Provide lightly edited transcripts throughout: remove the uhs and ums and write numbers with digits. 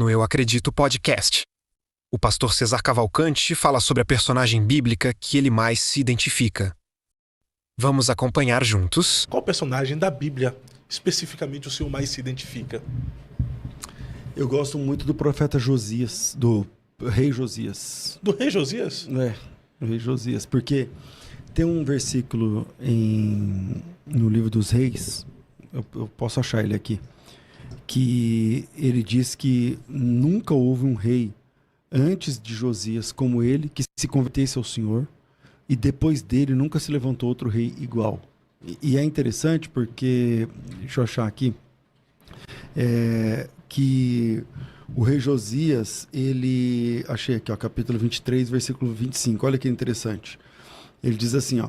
no Eu Acredito Podcast. O pastor Cesar Cavalcante fala sobre a personagem bíblica que ele mais se identifica. Vamos acompanhar juntos. Qual personagem da Bíblia, especificamente, o senhor mais se identifica? Eu gosto muito do profeta Josias, do rei Josias. Do rei Josias? Do rei Josias, porque tem um versículo no livro dos reis, eu posso achar ele aqui, que ele diz que nunca houve um rei antes de Josias como ele que se convertesse ao Senhor, e depois dele nunca se levantou outro rei igual. E é interessante porque, deixa eu achar aqui, que o rei Josias, achei aqui, capítulo 23, versículo 25, olha que interessante. Ele diz assim,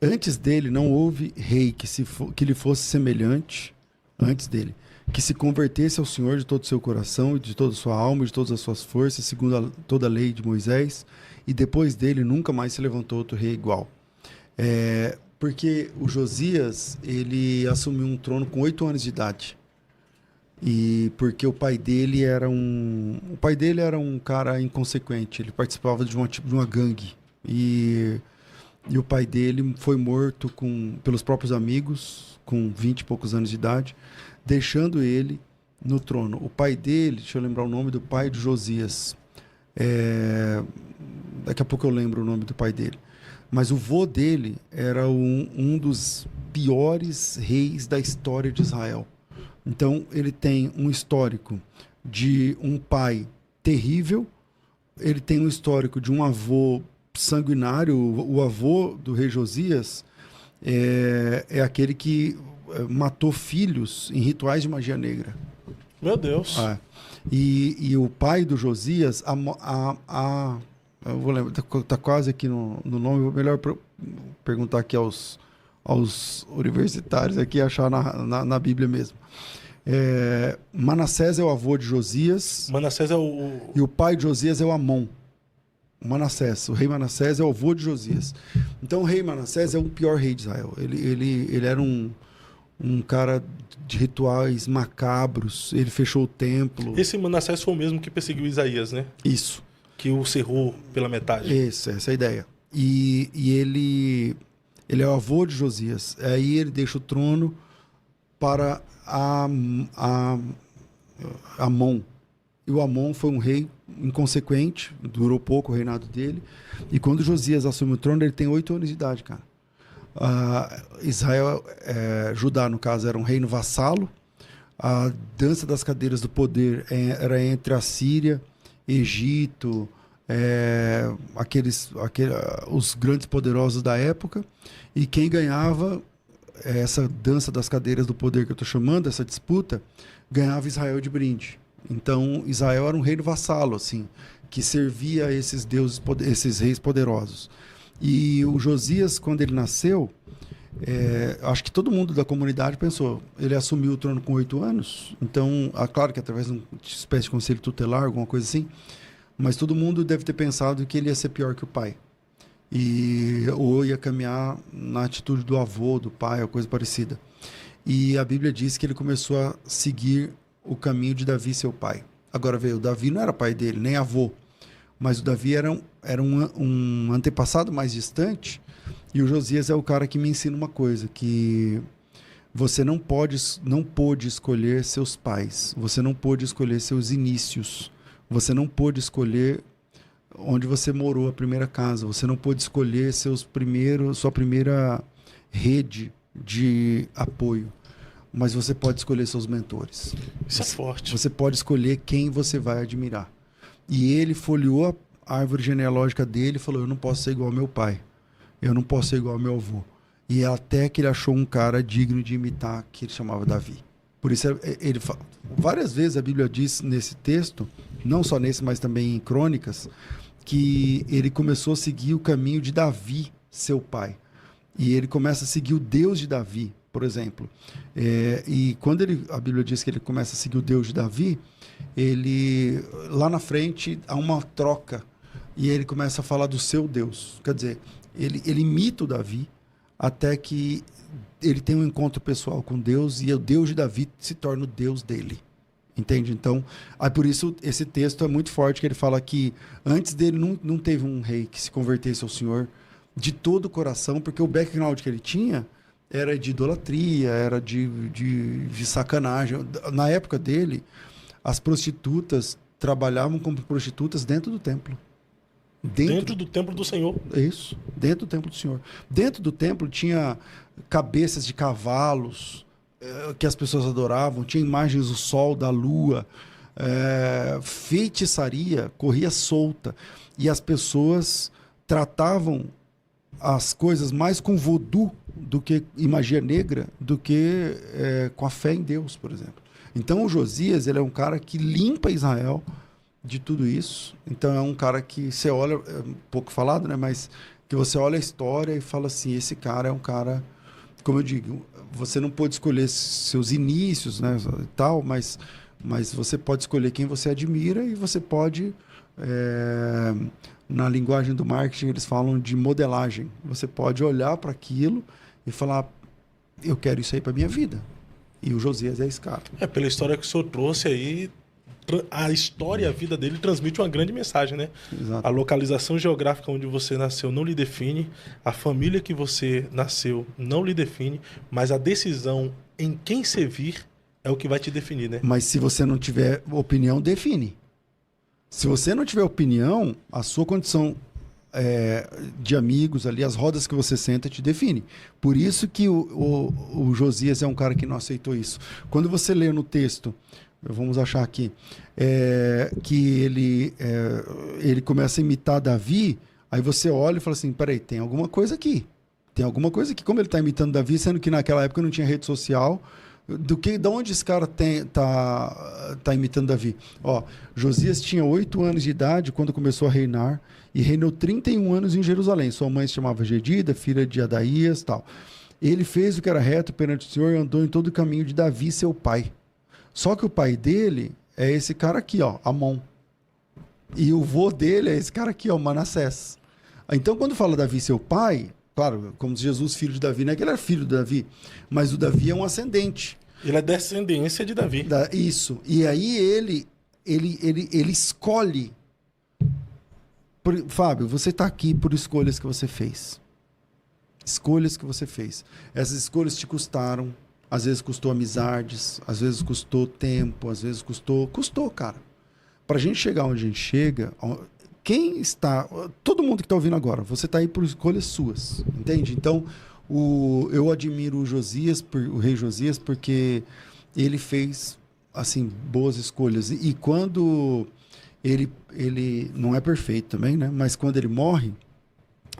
antes dele não houve rei que lhe fosse semelhante, antes dele, que se convertesse ao Senhor de todo o seu coração, e de toda a sua alma, e de todas as suas forças, segundo toda a lei de Moisés, e depois dele nunca mais se levantou outro rei igual. Porque o Josias, ele assumiu um trono com 8 anos de idade. E porque o pai dele era um cara inconsequente, ele participava de uma gangue. E o pai dele foi morto pelos próprios amigos, com 20 e poucos anos de idade, deixando ele no trono. O pai dele, deixa eu lembrar o nome do pai de Josias. Daqui a pouco eu lembro o nome do pai dele. Mas o vô dele era um dos piores reis da história de Israel. Então, ele tem um histórico de um pai terrível, ele tem um histórico de um avô sanguinário. O avô do rei Josias é aquele que matou filhos em rituais de magia negra. Meu Deus! E o pai do Josias, eu vou lembrar, tá quase aqui no nome, melhor perguntar aqui aos universitários aqui, achar na Bíblia mesmo. Manassés é o avô de Josias. Manassés é o... E o pai de Josias é o Amon. O rei Manassés é o avô de Josias. Então o rei Manassés é o pior rei de Israel. Ele era um cara de rituais macabros, ele fechou o templo. Esse Manassés foi o mesmo que perseguiu Isaías, né? Isso. Que o cerrou pela metade. Essa é a ideia. E ele é o avô de Josias. Aí ele deixa o trono para Amon. E o Amon foi um rei inconsequente, durou pouco o reinado dele. E quando Josias assume o trono, ele tem 8 anos de idade, cara. Judá, no caso, era um reino vassalo. A dança das cadeiras do poder era entre a Síria, Egito, os grandes poderosos da época, e quem ganhava essa dança das cadeiras do poder que eu estou chamando, essa disputa, ganhava Israel de brinde. Então Israel era um reino vassalo, assim, que servia a esses deuses, esses reis poderosos. E o Josias, quando ele nasceu, acho que todo mundo da comunidade pensou, ele assumiu o trono com 8 anos, então, claro que através de uma espécie de conselho tutelar, alguma coisa assim, mas todo mundo deve ter pensado que ele ia ser pior que o pai. Ou ia caminhar na atitude do avô, do pai, ou coisa parecida. E a Bíblia diz que ele começou a seguir o caminho de Davi, seu pai. Agora veio, o Davi não era pai dele, nem avô, mas o Davi era um antepassado mais distante, e o Josias é o cara que me ensina uma coisa, que você não pôde escolher seus pais, você não pôde escolher seus inícios, você não pôde escolher onde você morou, a primeira casa, você não pôde escolher sua primeira rede de apoio, mas você pode escolher seus mentores. Isso é forte. Você pode escolher quem você vai admirar. E ele folheou a árvore genealógica dele e falou, eu não posso ser igual ao meu pai, eu não posso ser igual ao meu avô. E até que ele achou um cara digno de imitar, que ele chamava Davi. Por isso, várias vezes a Bíblia diz nesse texto, não só nesse, mas também em Crônicas, que ele começou a seguir o caminho de Davi, seu pai. E ele começa a seguir o Deus de Davi, por exemplo. E quando a Bíblia diz que ele começa a seguir o Deus de Davi, lá na frente há uma troca, e ele começa a falar do seu Deus. Quer dizer, ele imita o Davi, até que ele tem um encontro pessoal com Deus, e o Deus de Davi se torna o Deus dele. Entende? Então, aí por isso esse texto é muito forte, que ele fala que antes dele não teve um rei que se convertesse ao Senhor de todo o coração, porque o background que ele tinha era de idolatria, era de sacanagem. Na época dele, as prostitutas trabalhavam como prostitutas dentro do templo. Dentro do templo do Senhor. Isso, dentro do templo do Senhor. Dentro do templo tinha cabeças de cavalos que as pessoas adoravam, tinha imagens do sol, da lua, feitiçaria corria solta. E as pessoas tratavam as coisas mais com voodoo do que em magia negra, do que com a fé em Deus, por exemplo. Então o Josias, ele é um cara que limpa Israel de tudo isso. Então é um cara que você olha, é um pouco falado, né? Mas que você olha a história e fala assim, esse cara é um cara, como eu digo, você não pode escolher seus inícios, né, e tal, mas você pode escolher quem você admira e você pode, na linguagem do marketing, eles falam de modelagem. Você pode olhar para aquilo e falar, eu quero isso aí para minha vida. E o Josias é esse cara. Pela história que o senhor trouxe aí, a história e a vida dele transmite uma grande mensagem, né? Exato. A localização geográfica onde você nasceu não lhe define, a família que você nasceu não lhe define, mas a decisão em quem servir é o que vai te definir, né? Mas se você não tiver opinião, define. Se você não tiver opinião, a sua condição de amigos ali, as rodas que você senta te define. Por isso que o Josias é um cara que não aceitou isso. Quando você lê no texto, vamos achar aqui, que ele começa a imitar Davi, aí você olha e fala assim, peraí, tem alguma coisa aqui. Tem alguma coisa aqui. Como ele está imitando Davi, sendo que naquela época não tinha rede social, de onde esse cara tá imitando Davi? Ó, Josias tinha 8 anos de idade quando começou a reinar e reinou 31 anos em Jerusalém. Sua mãe se chamava Gedida, filha de Adaías, tal. Ele fez o que era reto perante o Senhor e andou em todo o caminho de Davi, seu pai. Só que o pai dele é esse cara aqui, ó, Amon. E o vô dele é esse cara aqui, ó, Manassés. Então, quando fala Davi, seu pai, claro, como Jesus, filho de Davi, não é que ele era filho de Davi, mas o Davi é um ascendente. Ele é descendência de Davi. Isso. E aí ele escolhe. Fábio, você está aqui por escolhas que você fez. Escolhas que você fez. Essas escolhas te custaram. Às vezes custou amizades, às vezes custou tempo, às vezes custou, cara. Pra gente chegar onde a gente chega, quem está, todo mundo que está ouvindo agora, você está aí por escolhas suas, entende? Então, eu admiro o rei Josias, porque ele fez, assim, boas escolhas. E quando ele não é perfeito também, né? Mas quando ele morre,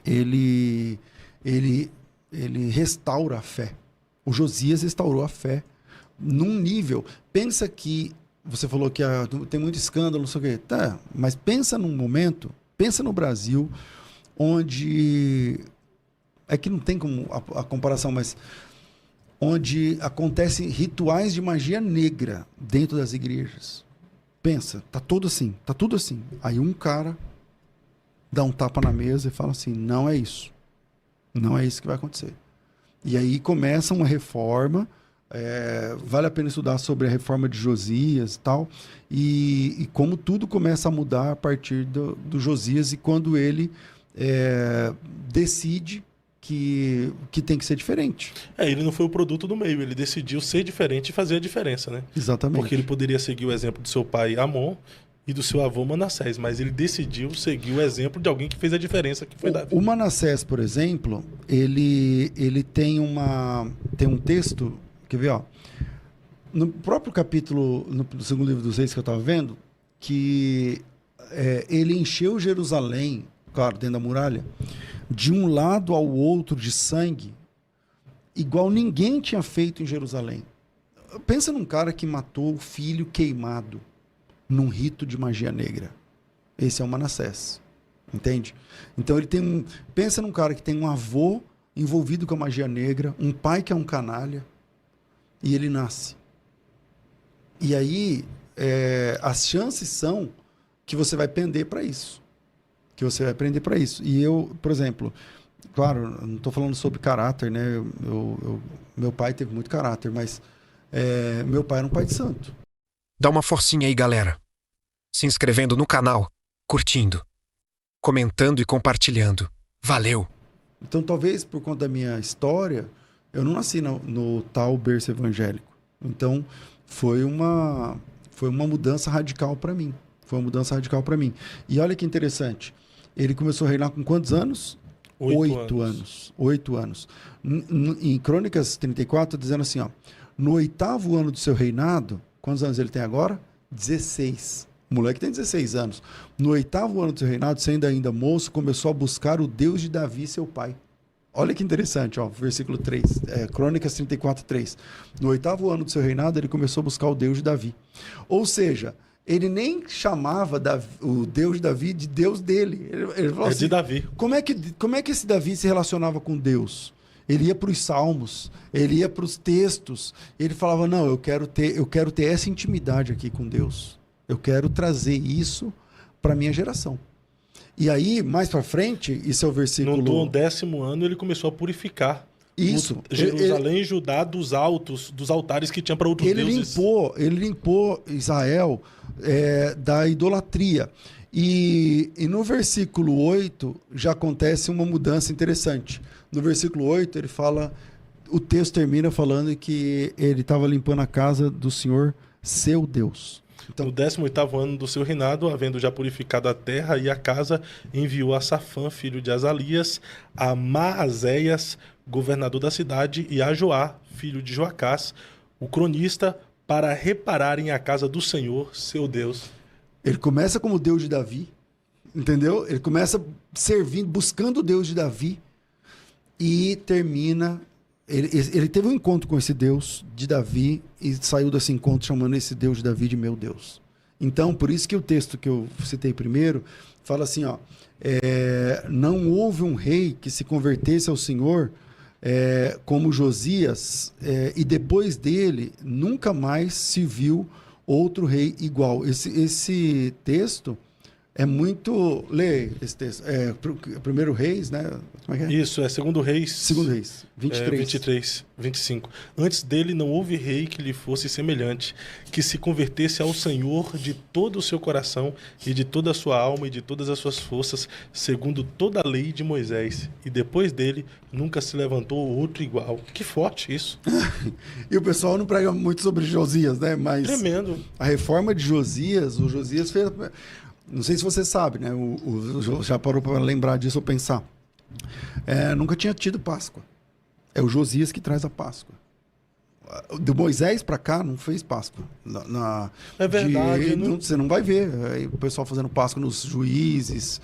ele restaura a fé. O Josias restaurou a fé num nível. Pensa que você falou que tem muito escândalo, não sei o quê. Tá, mas pensa num momento, pensa no Brasil, onde é que não tem como a comparação, mas onde acontecem rituais de magia negra dentro das igrejas. Pensa, tá tudo assim. Aí um cara dá um tapa na mesa e fala assim, não é isso. Não é isso que vai acontecer. E aí começa uma reforma, vale a pena estudar sobre a reforma de Josias e tal, e como tudo começa a mudar a partir do Josias e quando ele decide que tem que ser diferente. Ele não foi o produto do meio, ele decidiu ser diferente e fazer a diferença, né? Exatamente. Porque ele poderia seguir o exemplo do seu pai Amon e do seu avô Manassés, mas ele decidiu seguir o exemplo de alguém que fez a diferença, que foi Davi. O Manassés, por exemplo, ele tem um texto, quer ver, ó, no próprio capítulo, no segundo livro dos Reis que eu estava vendo, que ele encheu Jerusalém, claro, dentro da muralha, de um lado ao outro de sangue, igual ninguém tinha feito em Jerusalém. Pensa num cara que matou o filho queimado num rito de magia negra. Esse é o Manassés. Entende? Então ele tem pensa num cara que tem um avô envolvido com a magia negra, um pai que é um canalha, e ele nasce. E aí as chances são que você vai pender para isso. Que você vai aprender para isso. E eu, por exemplo, claro, não estou falando sobre caráter, né? Meu pai teve muito caráter, mas meu pai era um pai de santo. Dá uma forcinha aí, galera. Se inscrevendo no canal, curtindo, comentando e compartilhando. Valeu! Então, talvez por conta da minha história, eu não nasci no tal berço evangélico. Então, foi uma mudança radical para mim. Foi uma mudança radical para mim. E olha que interessante. Ele começou a reinar com quantos anos? 8 anos. 8 anos. Em Crônicas 34, dizendo assim, ó, no 8º ano do seu reinado, quantos anos ele tem agora? 16. O moleque tem 16 anos. No 8º ano do seu reinado, sendo ainda moço, começou a buscar o Deus de Davi, seu pai. Olha que interessante, ó, versículo 3, Crônicas 34, 3. No 8º ano do seu reinado, ele começou a buscar o Deus de Davi. Ou seja, ele nem chamava o Deus de Davi de Deus dele. Ele falou assim, de Davi. Como é que esse Davi se relacionava com Deus? Ele ia para os salmos, ele ia para os textos, ele falava, não, eu quero ter essa intimidade aqui com Deus. Eu quero trazer isso para a minha geração. E aí, mais para frente, isso é o versículo... No 10º ano, ele começou a purificar isso. Jerusalém e Judá dos altares que tinha para outros deuses. Ele limpou Israel da idolatria. E no versículo 8 já acontece uma mudança interessante. No versículo 8, ele fala... O texto termina falando que ele estava limpando a casa do Senhor, seu Deus. Então, no 18º ano do seu reinado, havendo já purificado a terra e a casa, enviou a Safã, filho de Azalias, a Maazéias, governador da cidade, e a Joá, filho de Joacás, o cronista, para repararem a casa do Senhor, seu Deus. Ele começa como Deus de Davi, entendeu? Ele começa servindo, buscando o Deus de Davi, e termina... Ele teve um encontro com esse Deus de Davi e saiu desse encontro chamando esse Deus de Davi de meu Deus. Então, por isso que o texto que eu citei primeiro fala assim, ó, não houve um rei que se convertesse ao Senhor como Josias, e depois dele nunca mais se viu outro rei igual. Esse texto é muito... Lê esse texto. Primeiro Reis, né? Como é que é? Isso, é Segundo Reis. Segundo Reis, 23. 25. Antes dele não houve rei que lhe fosse semelhante, que se convertesse ao Senhor de todo o seu coração e de toda a sua alma e de todas as suas forças, segundo toda a lei de Moisés. E depois dele nunca se levantou outro igual. Que forte isso. E o pessoal não prega muito sobre Josias, né? Mas tremendo. A reforma de Josias, o Josias fez... Não sei se você sabe, né? Já parou para lembrar disso ou pensar. Nunca tinha tido Páscoa. É o Josias que traz a Páscoa. Do Moisés para cá não fez Páscoa. É verdade. Você não vai ver. Aí, o pessoal fazendo Páscoa nos juízes.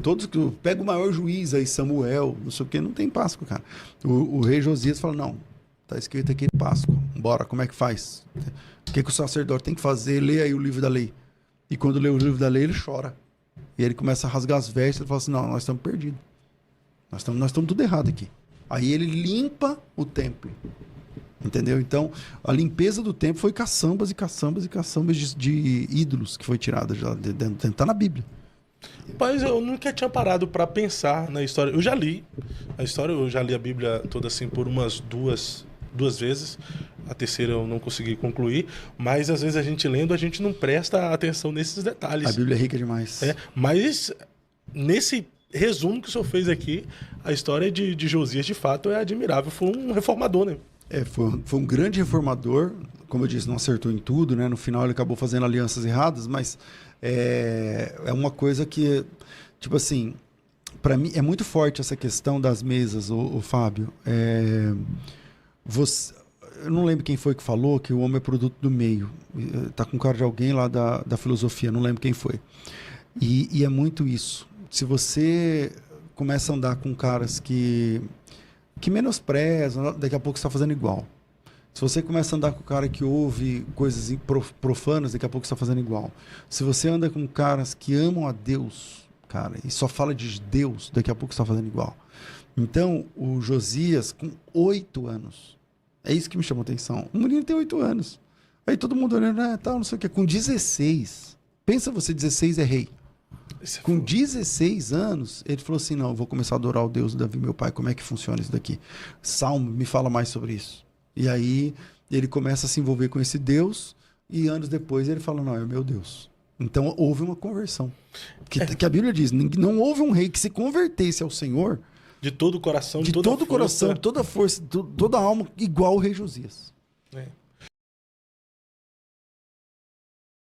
Todos que pega o maior juiz aí, Samuel, não sei o que, não tem Páscoa, cara. O rei Josias fala, não, tá escrito aqui Páscoa. Bora, como é que faz? O que o sacerdote tem que fazer? Lê aí o livro da lei. E quando lê o livro da lei, ele chora. E ele começa a rasgar as vestes e fala assim, não, nós estamos perdidos. Nós estamos tudo errado aqui. Aí ele limpa o templo. Entendeu? Então, a limpeza do templo foi caçambas e caçambas e caçambas de ídolos que foi tirada já dentro. Tá na Bíblia. Mas eu nunca tinha parado para pensar na história. Eu já li a história, eu já li a Bíblia toda assim por umas duas vezes. A terceira eu não consegui concluir, mas às vezes a gente lendo, a gente não presta atenção nesses detalhes. A Bíblia é rica demais. Mas nesse resumo que o senhor fez aqui, a história de Josias de fato é admirável. Foi um reformador, né? Foi um grande reformador, como eu disse, não acertou em tudo, né? No final ele acabou fazendo alianças erradas, mas é uma coisa que, tipo assim, para mim é muito forte essa questão das mesas, o Fábio. Eu não lembro quem foi que falou que o homem é produto do meio. Tá com cara de alguém lá da filosofia, não lembro quem foi. E é muito isso. Se você começa a andar com caras que menosprezam, daqui a pouco você está fazendo igual. Se você começa a andar com um cara que ouve coisas profanas, daqui a pouco você está fazendo igual. Se você anda com caras que amam a Deus, cara, e só fala de Deus, daqui a pouco você está fazendo igual. Então, o Josias, com 8 anos, é isso que me chamou a atenção. O menino tem 8 anos. Aí todo mundo olhando, tal, não sei o quê. Com 16, pensa você, 16 é rei. Com 16 anos, ele falou assim, não, eu vou começar a adorar o Deus de Davi, meu pai. Como é que funciona isso daqui? Salmo, me fala mais sobre isso. E aí, ele começa a se envolver com esse Deus. e anos depois ele fala, não, é meu Deus. Então houve uma conversão. Que a Bíblia diz, não houve um rei que se convertesse ao Senhor De todo o coração, de toda todo o a força. coração, toda a força, toda a alma, igual o rei Josias. É.